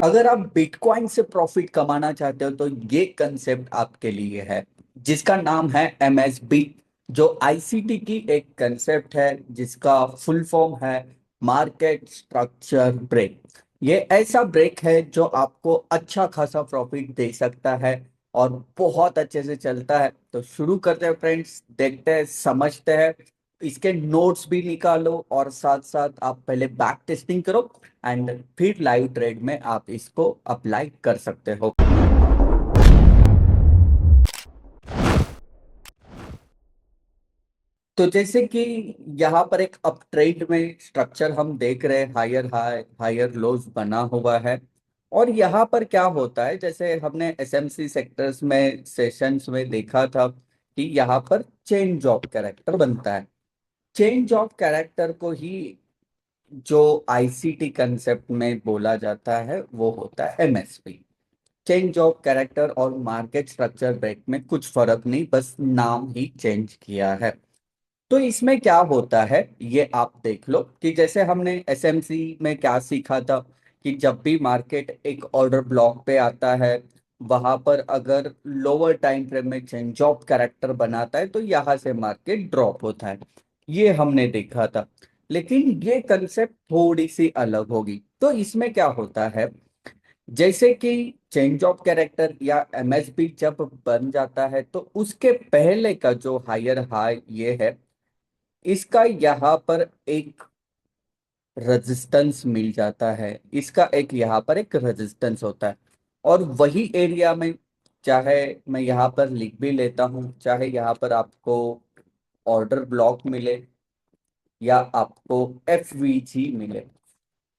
अगर आप बिटकॉइन से प्रॉफिट कमाना चाहते हो तो ये कंसेप्ट आपके लिए है, जिसका नाम है एमएसबी, जो आईसीटी की एक कंसेप्ट है जिसका फुल फॉर्म है मार्केट स्ट्रक्चर ब्रेक। ये ऐसा ब्रेक है जो आपको अच्छा खासा प्रॉफिट दे सकता है और बहुत अच्छे से चलता है। तो शुरू करते हैं फ्रेंड्स, देखते हैं, समझते हैं। इसके नोट्स भी निकालो और साथ साथ आप पहले बैक टेस्टिंग करो एंड फिर लाइव ट्रेड में आप इसको अप्लाई कर सकते हो। तो जैसे कि यहाँ पर एक अप ट्रेंड में स्ट्रक्चर हम देख रहे हैं, हायर हाई हायर लोज बना हुआ है। और यहाँ पर क्या होता है, जैसे हमने एसएमसी सेक्टर्स में सेशंस में देखा था कि यहाँ पर चेंज ऑफ कैरेक्टर बनता है। चेंज ऑफ कैरेक्टर को ही जो आईसीटी कंसेप्ट में बोला जाता है वो होता है एमएसपी। चेंज ऑफ कैरेक्टर और मार्केट स्ट्रक्चर ब्रेक में कुछ फर्क नहीं, बस नाम ही चेंज किया है। तो इसमें क्या होता है ये आप देख लो कि जैसे हमने एसएमसी में क्या सीखा था कि जब भी मार्केट एक ऑर्डर ब्लॉक पे आता है, वहां पर अगर लोअर टाइम फ्रेम में चेंज ऑफ कैरेक्टर बनाता है तो यहाँ से मार्केट ड्रॉप होता है। ये हमने देखा था। लेकिन ये कंसेप्ट थोड़ी सी अलग होगी। तो इसमें क्या होता है, जैसे कि चेंज ऑफ कैरेक्टर या एमएसबी जब बन जाता है तो उसके पहले का जो हायर हाई ये है, इसका यहाँ पर एक रेजिस्टेंस मिल जाता है। इसका एक यहाँ पर एक रेजिस्टेंस होता है। और वही एरिया में, चाहे मैं यहाँ पर लिख भी लेता हूँ, चाहे यहाँ पर आपको ऑर्डर ब्लॉक मिले या आपको एफवीजी मिले,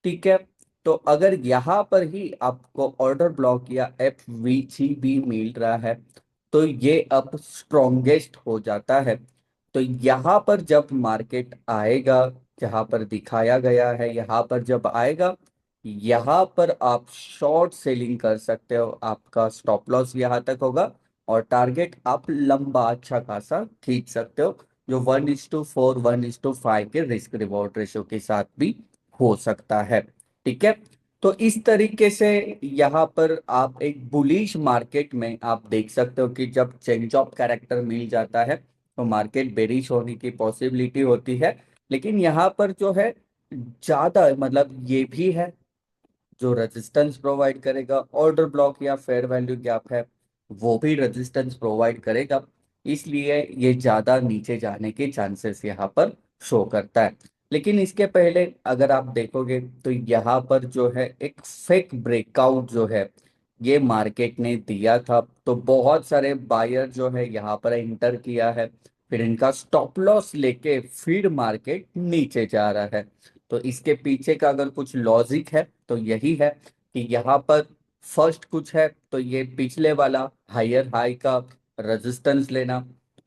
ठीक है। तो अगर यहाँ पर ही आपको ऑर्डर ब्लॉक या एफवीजी भी मिल रहा है तो ये अब स्ट्रॉन्गेस्ट हो जाता है। तो यहाँ पर जब मार्केट आएगा, जहाँ पर दिखाया गया है, यहाँ पर जब आएगा, यहाँ पर आप शॉर्ट सेलिंग कर सकते हो। आपका स्टॉप लॉस यहाँ तक होगा और टारगेट आप लंबा अच्छा खासा खींच सकते हो, जो 1:4 1:5 के रिस्क रिवॉर्ड रेशो के साथ भी हो सकता है। ठीक है। तो इस तरीके से यहाँ पर आप एक बुलिश मार्केट में आप देख सकते हो कि जब चेंज ऑफ कैरेक्टर मिल जाता है तो मार्केट बेरिश होने की पॉसिबिलिटी होती है। लेकिन यहाँ पर जो है ज्यादा, मतलब ये भी है जो रेजिस्टेंस प्रोवाइड करेगा, ऑर्डर ब्लॉक या फेयर वैल्यू गैप है वो भी रेजिस्टेंस प्रोवाइड करेगा। इसलिए ये ज्यादा नीचे जाने के चांसेस यहाँ पर शो करता है। लेकिन इसके पहले अगर आप देखोगे तो यहाँ पर जो है एक फेक ब्रेकआउट जो है ये मार्केट ने दिया था, तो बहुत सारे बायर जो है यहाँ पर एंटर किया है। फिर इनका स्टॉप लॉस लेके फिर मार्केट नीचे जा रहा है। तो इसके पीछे का अगर कुछ लॉजिक है तो यही है कि यहाँ पर फर्स्ट कुछ है तो ये पिछले वाला हायर हाई का रेजिस्टेंस लेना,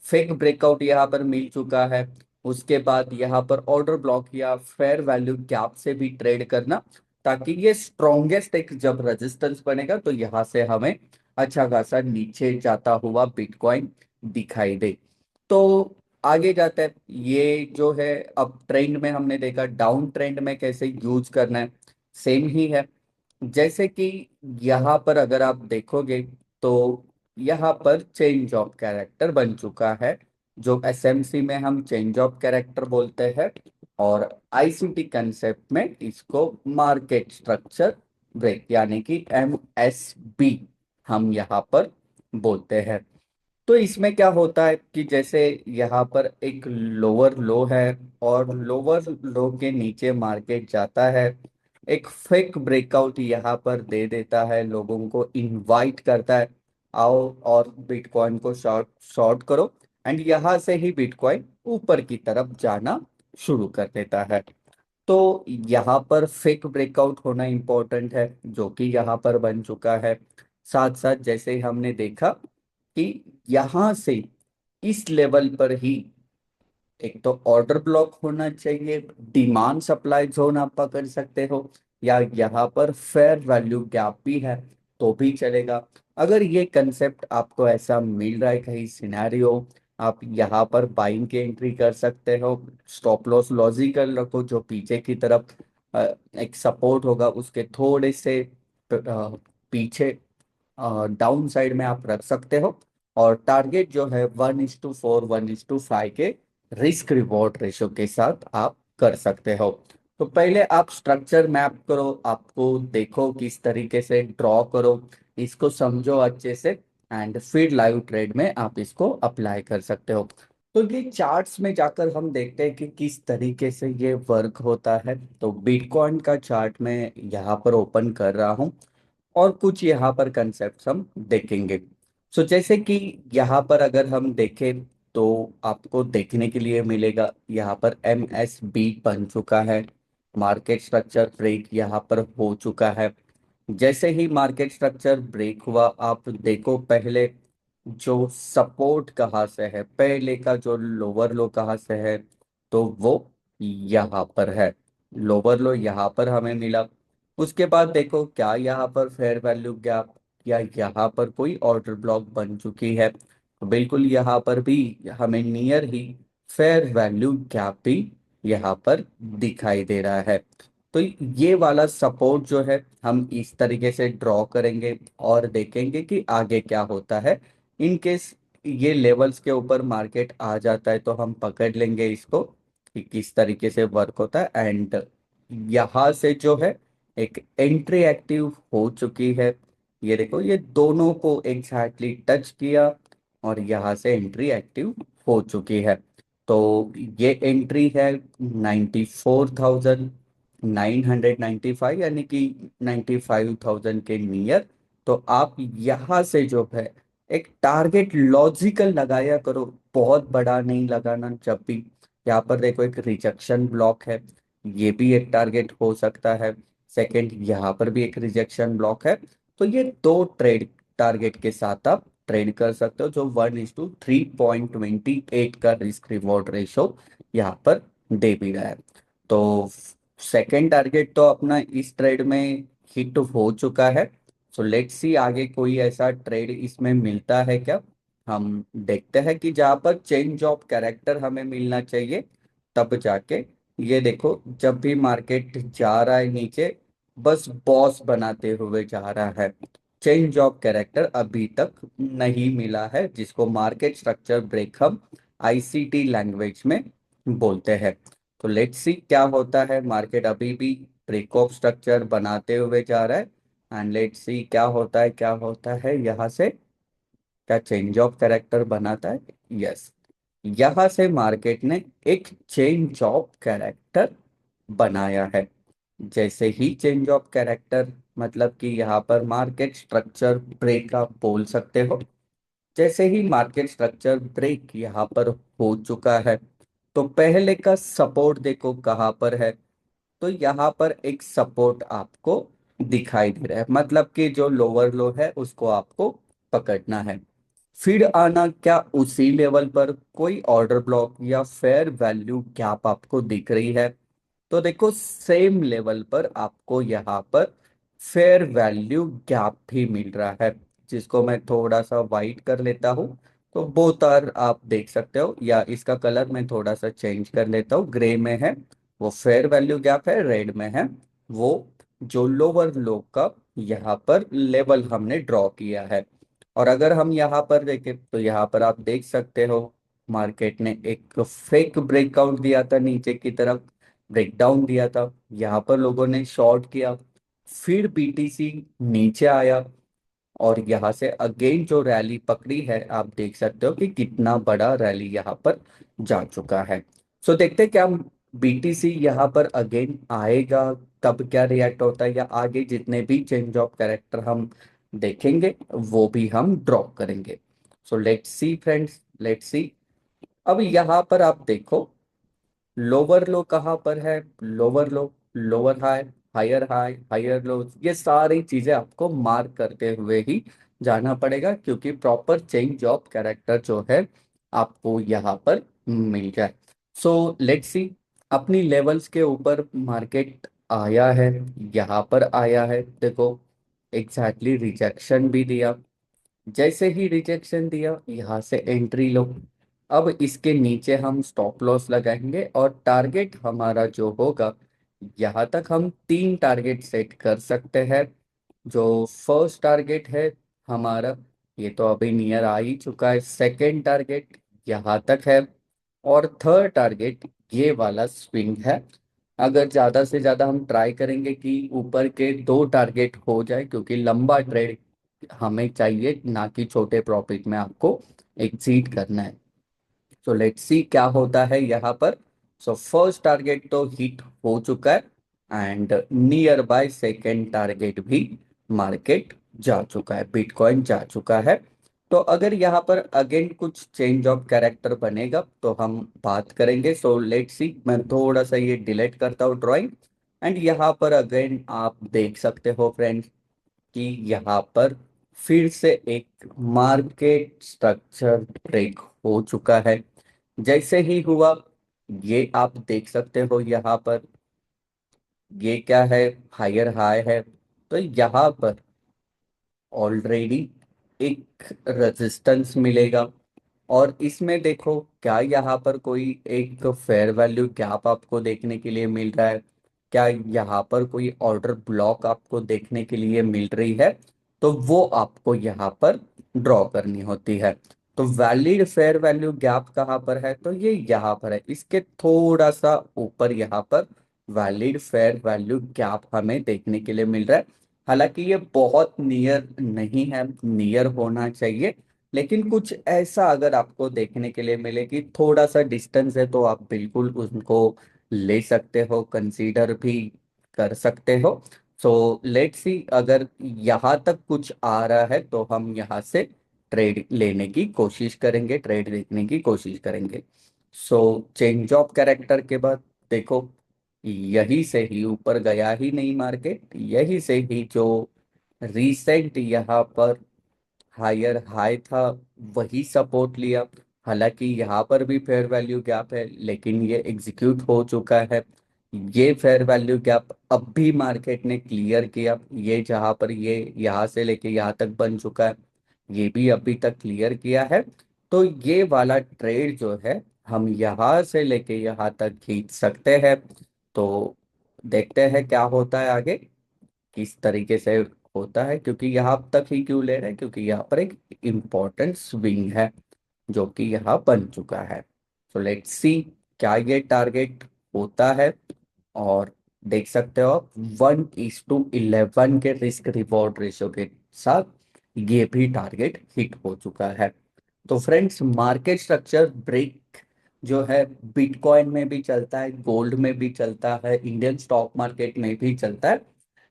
फेक ब्रेकआउट यहाँ पर मिल चुका है। उसके बाद यहाँ पर ऑर्डर ब्लॉक या फेयर वैल्यू गैप से भी ट्रेड करना, ताकि ये स्ट्रॉन्गेस्ट एक जब रेजिस्टेंस बनेगा तो यहाँ से हमें अच्छा खासा नीचे जाता हुआ बिटकॉइन दिखाई दे। तो आगे जाते हैं। ये जो है अब ट्रेंड में हमने देखा, डाउन ट्रेंड में कैसे यूज करना है सेम ही है। जैसे कि यहाँ पर अगर आप देखोगे तो यहाँ पर चेंज ऑफ कैरेक्टर बन चुका है, जो एसएमसी में हम चेंज ऑफ कैरेक्टर बोलते हैं और आईसीटी कंसेप्ट में इसको मार्केट स्ट्रक्चर ब्रेक यानी कि एमएसबी हम यहाँ पर बोलते हैं। तो इसमें क्या होता है कि जैसे यहाँ पर एक लोअर लो है और लोअर लो के नीचे मार्केट जाता है, एक फेक ब्रेकआउट यहाँ पर दे देता है, लोगों को इनवाइट करता है आओ और बिटकॉइन को शॉर्ट शॉर्ट करो, एंड यहाँ से ही बिटकॉइन ऊपर की तरफ जाना शुरू कर देता है। तो यहाँ पर फेक ब्रेकआउट होना इंपॉर्टेंट है, जो कि यहाँ पर बन चुका है। साथ साथ जैसे हमने देखा कि यहाँ से इस लेवल पर ही एक तो ऑर्डर ब्लॉक होना चाहिए, डिमांड सप्लाई जोन आप पकड़ सकते हो, या यहाँ पर फेयर वैल्यू गैप भी है तो भी चलेगा। अगर ये कंसेप्ट आपको ऐसा मिल रहा है कहीं सिनेरियो, आप यहाँ पर बाइंग की एंट्री कर सकते हो। स्टॉप लॉस लॉजिकल रखो, जो पीछे की तरफ एक सपोर्ट होगा उसके थोड़े से पीछे डाउन साइड में आप रख सकते हो। और टारगेट जो है 1:4 1:5 के रिस्क रिवॉर्ड रेशो के साथ आप कर सकते हो। तो पहले आप स्ट्रक्चर मैप करो, आपको देखो किस तरीके से ड्रॉ करो, इसको समझो अच्छे से, एंड फिर लाइव ट्रेड में आप इसको अप्लाई कर सकते हो। तो ये चार्ट्स में जाकर हम देखते हैं कि किस तरीके से ये वर्क होता है। तो बिटकॉइन का चार्ट मैं यहाँ पर ओपन कर रहा हूँ और कुछ यहाँ पर कंसेप्ट हम देखेंगे। सो जैसे कि यहाँ पर अगर हम देखें तो आपको देखने के लिए मिलेगा यहाँ पर MSB बन चुका है, मार्केट स्ट्रक्चर ब्रेक यहाँ पर हो चुका है। जैसे ही मार्केट स्ट्रक्चर ब्रेक हुआ, आप देखो पहले जो सपोर्ट कहाँ से है, पहले का जो लोअर लो कहाँ से है, तो वो यहाँ पर है। लोअर लो यहाँ पर हमें मिला। उसके बाद देखो क्या यहाँ पर फेयर वैल्यू गैप या यहाँ पर कोई ऑर्डर ब्लॉक बन चुकी है, तो बिल्कुल यहाँ पर भी हमें नियर ही फेयर वैल्यू गैप भी यहाँ पर दिखाई दे रहा है। तो ये वाला सपोर्ट जो है हम इस तरीके से ड्रॉ करेंगे और देखेंगे कि आगे क्या होता है। इन केस ये लेवल्स के ऊपर मार्केट आ जाता है तो हम पकड़ लेंगे इसको कि किस तरीके से वर्क होता है। एंड यहाँ से जो है एक एंट्री एक्टिव हो चुकी है। ये देखो ये दोनों को एग्जैक्टली टच किया और यहाँ से एंट्री एक्टिव हो चुकी है। तो ये एंट्री है 94,995, यानी कि 95,000 के नियर। तो आप यहाँ से जो है एक टारगेट लॉजिकल लगाया करो, बहुत बड़ा नहीं लगाना। जब भी यहाँ पर देखो एक रिजेक्शन ब्लॉक है, ये भी एक टारगेट हो सकता है। सेकंड, यहाँ पर भी एक रिजेक्शन ब्लॉक है। तो ये दो ट्रेड टारगेट के साथ आप ट्रेड कर सकते हो, जो 1:3.28 का रिस्क रिवॉर्ड रेशो यहाँ पर दे भी रहा है। तो सेकंड टारगेट तो अपना इस ट्रेड में हिट हो चुका है। सो लेट्स सी आगे कोई ऐसा ट्रेड इसमें मिलता है क्या। हम देखते हैं कि जहां पर चेंज ऑफ कैरेक्टर हमें मिलना चाहिए, तब जाके ये देखो जब भी मार्केट जा रहा है नीचे, बस बॉस बनाते हुए जा रहा है। चेंज ऑफ कैरेक्टर अभी तक नहीं मिला है, जिसको मार्केट स्ट्रक्चर ब्रेक हम ICT लैंग्वेज में बोलते हैं। तो लेट्स सी क्या होता है, मार्केट अभी भी ब्रेक ऑफ स्ट्रक्चर बनाते हुए जा रहा है। एंड लेट्स सी क्या होता है, क्या होता है यहाँ से, क्या चेंज ऑफ कैरेक्टर बनाता है। यस, यहाँ से मार्केट ने एक चेंज ऑफ कैरेक्टर बनाया है। जैसे ही चेंज ऑफ कैरेक्टर, मतलब कि यहाँ पर मार्केट स्ट्रक्चर ब्रेक आप बोल सकते हो। जैसे ही मार्केट स्ट्रक्चर ब्रेक यहाँ पर हो चुका है, तो पहले का सपोर्ट देखो कहाँ पर है। तो यहाँ पर एक सपोर्ट आपको दिखाई दे रहा है, मतलब कि जो लोअर लो है उसको आपको पकड़ना है। फिर आना क्या उसी लेवल पर कोई ऑर्डर ब्लॉक या फेयर वैल्यू गैप आपको दिख रही है, तो देखो सेम लेवल पर आपको यहाँ पर फेयर वैल्यू गैप भी मिल रहा है, जिसको मैं थोड़ा सा वाइट कर लेता हूँ। तो बोथ आर आप देख सकते हो, या इसका कलर मैं थोड़ा सा चेंज कर लेता हूँ, ग्रे में है वो फेयर वैल्यू गैप है, रेड में है वो जो लोअर लो का यहाँ पर लेवल हमने ड्रॉ किया है। और अगर हम यहाँ पर देखें तो यहाँ पर आप देख सकते हो मार्केट ने एक फेक ब्रेकआउट दिया था, नीचे की तरफ ब्रेकडाउन दिया था, यहाँ पर लोगों ने शॉर्ट किया। फिर BTC नीचे आया और यहाँ से अगेन जो रैली पकड़ी है, आप देख सकते हो कि कितना बड़ा रैली यहाँ पर जा चुका है। सो देखते हैं क्या BTC यहाँ पर अगेन आएगा, कब क्या रिएक्ट होता है, या आगे जितने भी चेंज ऑफ कैरेक्टर हम देखेंगे वो भी हम ड्रॉप करेंगे। So let's see friends, let's see. अब यहाँ पर आप देखो लोअर लो कहाँ पर है, lower low, lower high, higher low, ये सारी चीजें आपको मार्क करते हुए ही जाना पड़ेगा, क्योंकि प्रॉपर चेंज ऑफ कैरेक्टर जो है आपको यहाँ पर मिल जाए। सो लेट्स सी, अपनी लेवल्स के ऊपर मार्केट आया है, यहाँ पर आया है देखो, एग्जैक्टली रिजेक्शन भी दिया। जैसे ही रिजेक्शन दिया यहाँ से एंट्री लो। अब इसके नीचे हम स्टॉप लॉस लगाएंगे और टारगेट हमारा जो होगा, यहाँ तक हम 3 टारगेट सेट कर सकते हैं। जो फर्स्ट टारगेट है हमारा, ये तो अभी नियर आ ही चुका है। सेकंड टारगेट यहाँ तक है, और थर्ड टारगेट ये वाला स्विंग है। अगर ज्यादा से ज्यादा हम ट्राई करेंगे कि ऊपर के दो टारगेट हो जाए, क्योंकि लंबा ट्रेड हमें चाहिए, ना कि छोटे प्रॉफिट में आपको एग्जीट करना है। सो लेट्स सी क्या होता है यहाँ पर। सो फर्स्ट टारगेट तो हिट हो चुका है, and near by second target भी मार्केट जा चुका है, बिटकॉइन जा चुका है। तो अगर यहाँ पर अगेन कुछ चेंज ऑफ कैरेक्टर बनेगा तो हम बात करेंगे। सो लेट्स सी, मैं थोड़ा सा ये डिलीट करता हूँ ड्राइंग। एंड यहाँ पर अगेन आप देख सकते हो फ्रेंड्स कि यहाँ पर फिर से एक मार्केट स्ट्रक्चर ब्रेक हो चुका है। जैसे ही हुआ, ये आप देख सकते हो यहाँ पर, ये क्या है, हायर हाई है। तो यहाँ पर ऑलरेडी एक रेजिस्टेंस मिलेगा, और इसमें देखो क्या यहाँ पर कोई एक फेयर वैल्यू गैप आपको देखने के लिए मिल रहा है, क्या यहाँ पर कोई ऑर्डर ब्लॉक आपको देखने के लिए मिल रही है, तो वो आपको यहाँ पर ड्रॉ करनी होती है। तो वैलिड फेयर वैल्यू गैप कहाँ पर है, तो ये यहाँ पर है, इसके थोड़ा सा ऊपर यहाँ पर वैलिड फेयर वैल्यू गैप हमें देखने के लिए मिल रहा है। हालांकि ये बहुत नियर नहीं है, नियर होना चाहिए, लेकिन कुछ ऐसा अगर आपको देखने के लिए मिले कि थोड़ा सा डिस्टेंस है, तो आप बिल्कुल उनको ले सकते हो, कंसीडर भी कर सकते हो। सो लेट्स सी, अगर यहाँ तक कुछ आ रहा है तो हम यहाँ से ट्रेड लेने की कोशिश करेंगे, ट्रेड देखने की कोशिश करेंगे। सो चेंज ऑफ कैरेक्टर के बाद देखो, यही से ही ऊपर गया ही नहीं मार्केट, यही से ही जो रिसेंट यहाँ पर हायर हाई था वही सपोर्ट लिया। हालांकि यहाँ पर भी फेयर वैल्यू गैप है, लेकिन ये एग्जीक्यूट हो चुका है। ये फेयर वैल्यू गैप अब भी मार्केट ने क्लियर किया, ये जहाँ पर ये यहाँ से लेके यहाँ तक बन चुका है, ये भी अभी तक क्लियर किया है। तो ये वाला ट्रेड जो है, हम यहाँ से लेके यहाँ तक खींच सकते हैं। तो देखते हैं क्या होता है आगे, किस तरीके से होता है, क्योंकि यहाँ तक ही क्यों ले रहे हैं, क्योंकि यहाँ पर एक इम्पोर्टेंट स्विंग है जो कि यहाँ बन चुका है। तो लेट्स सी क्या ये टारगेट होता है। और देख सकते हो आप 1:11 के रिस्क रिवॉर्ड रेशियो के साथ ये भी टारगेट हिट हो चुका है। तो फ्रेंड्स, मार्केट स्ट्रक्चर ब्रेक जो है बिटकॉइन में भी चलता है, गोल्ड में भी चलता है, इंडियन स्टॉक मार्केट में भी चलता है,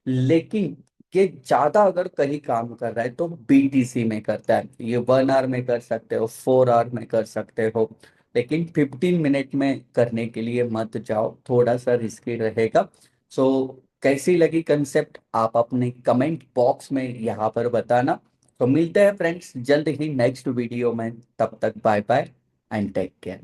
लेकिन ये ज्यादा अगर कहीं काम कर रहा है तो बीटीसी में करता है। ये 1 आवर में कर सकते हो, 4 आवर में कर सकते हो, लेकिन 15 मिनट में करने के लिए मत जाओ, थोड़ा सा रिस्की रहेगा। सो कैसी लगी कंसेप्ट, आप अपने कमेंट बॉक्स में यहाँ पर बताना। तो मिलते हैं फ्रेंड्स जल्द ही नेक्स्ट वीडियो में, तब तक bye bye and take care.